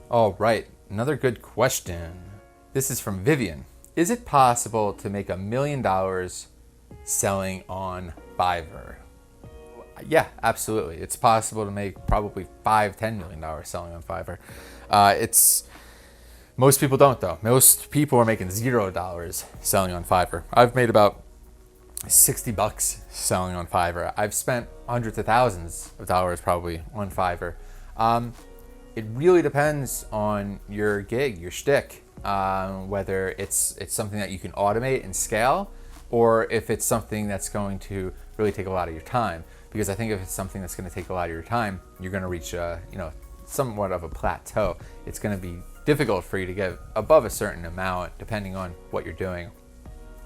All right, another good question. This is from Vivian. Is it possible to make $1 million selling on Fiverr? Yeah, absolutely. It's possible to make probably $5-10 million selling on Fiverr. Most people don't though. Most people are making $0 selling on Fiverr. I've made about $60 selling on Fiverr. I've spent hundreds of thousands of dollars probably on Fiverr. It really depends on your gig, your shtick, whether it's something that you can automate and scale, or if it's something that's going to really take a lot of your time. Because I think if it's something that's going to take a lot of your time, you're going to reach somewhat of a plateau. It's going to be difficult for you to get above a certain amount depending on what you're doing.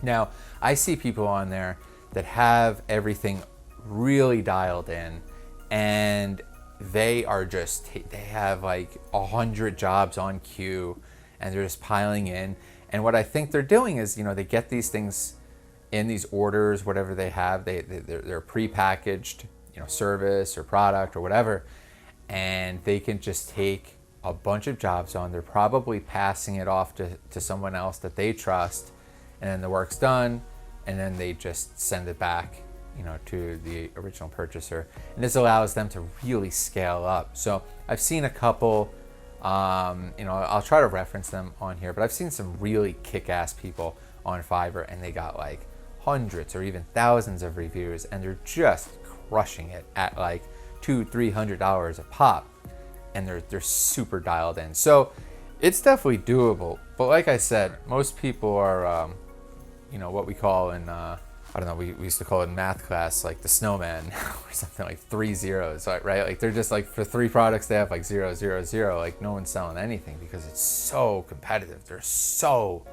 Now, I see people on there that have everything really dialed in, and they have like 100 jobs on queue, and they're just piling in. And what I think they're doing is, they get these things in these orders, whatever they have, they're prepackaged, service or product or whatever, and they can just take a bunch of jobs on. They're probably passing it off to someone else that they trust, and then the work's done, and then they just send it back, to the original purchaser. And this allows them to really scale up. So I've seen a couple, I'll try to reference them on here, but I've seen some really kick-ass people on Fiverr, and they got like hundreds or even thousands of reviews, and they're just crushing it at like $200-300 a pop, and they're super dialed in. So it's definitely doable. But like I said, most people are, what we call in, we used to call it in math class, like the snowman, or something, like 3 zeros, right? Like they're just like, for 3 products, they have like 0, 0, 0. Like no one's selling anything because it's so competitive. There's so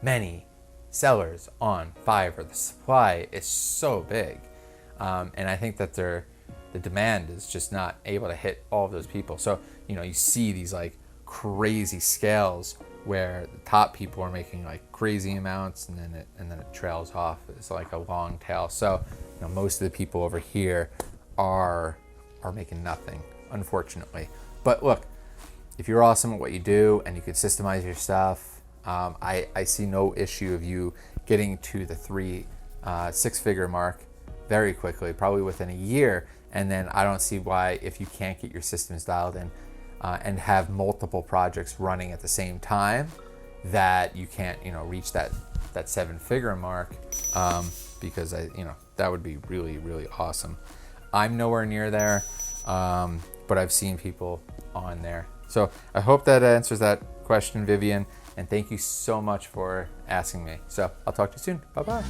many sellers on Fiverr. The supply is so big. And I think that the demand is just not able to hit all of those people. So, you see these like crazy scales where the top people are making like crazy amounts, and then it trails off. It's like a long tail. So, most of the people over here are making nothing, unfortunately. But look, if you're awesome at what you do and you can systemize your stuff, I see no issue of you getting to the 6-figure mark very quickly, probably within a year. And then I don't see why, if you can't get your systems dialed in and have multiple projects running at the same time, that you can't, reach that 7-figure mark, because that would be really, really awesome. I'm nowhere near there, but I've seen people on there. So I hope that answers that question, Vivian, and thank you so much for asking me. So I'll talk to you soon. Bye-bye.